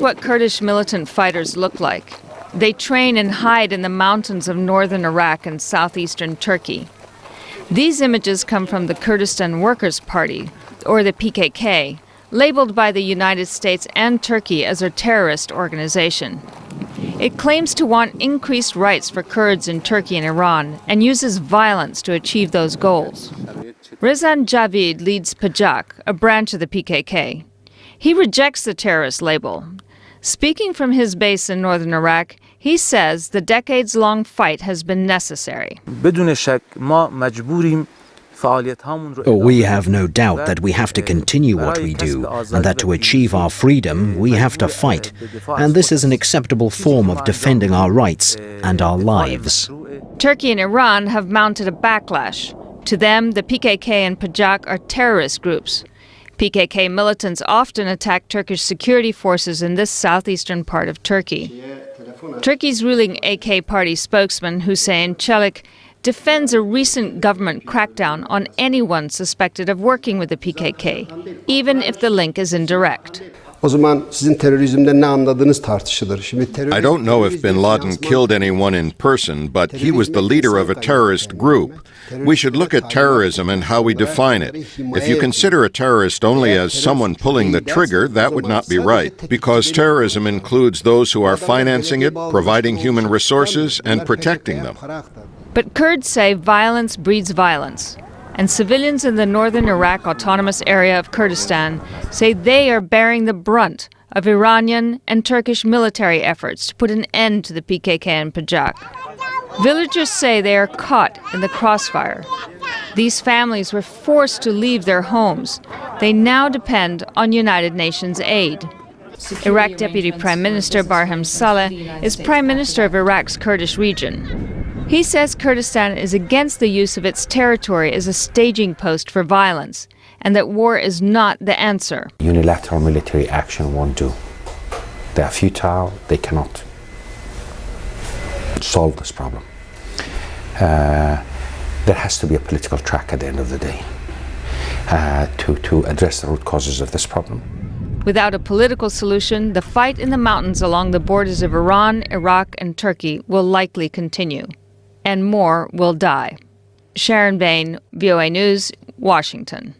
is what Kurdish militant fighters look like. They train and hide in the mountains of northern Iraq and southeastern Turkey. These images come from the Kurdistan Workers' Party, or the PKK, labeled by the United States and Turkey as a terrorist organization. It claims to want increased rights for Kurds in Turkey and Iran and uses violence to achieve those goals. Rezan Javid leads PJAK, a branch of the PKK. He rejects the terrorist label. Speaking from his base in northern Iraq, he says the decades-long fight has been necessary. We have no doubt that we have to continue what we do, and that to achieve our freedom, we have to fight. And this is an acceptable form of defending our rights and our lives. Turkey and Iran have mounted a backlash. To them, the PKK and PJAK are terrorist groups. PKK militants often attack Turkish security forces in this southeastern part of Turkey. Turkey's ruling AK party spokesman Hüseyin Çelik defends a recent government crackdown on anyone suspected of working with the PKK, even if the link is indirect. I don't know if bin Laden killed anyone in person, but he was the leader of a terrorist group. We should look at terrorism and how we define it. If you consider a terrorist only as someone pulling the trigger, that would not be right, because terrorism includes those who are financing it, providing human resources, and protecting them. But Kurds say violence breeds violence. And civilians in the northern Iraq autonomous area of Kurdistan say they are bearing the brunt of Iranian and Turkish military efforts to put an end to the PKK and PJAK. Villagers say they are caught in the crossfire. These families were forced to leave their homes. They now depend on United Nations aid. Iraq Deputy Prime Minister Barham Saleh is Prime Minister of Iraq's Kurdish region. He says Kurdistan is against the use of its territory as a staging post for violence, and that war is not the answer. Unilateral military action won't do. They are futile, they cannot solve this problem. There has to be a political track at the end of the day to address the root causes of this problem. Without a political solution, the fight in the mountains along the borders of Iran, Iraq, and Turkey will likely continue. And more will die. Sharon, Behn, VOA News, Washington.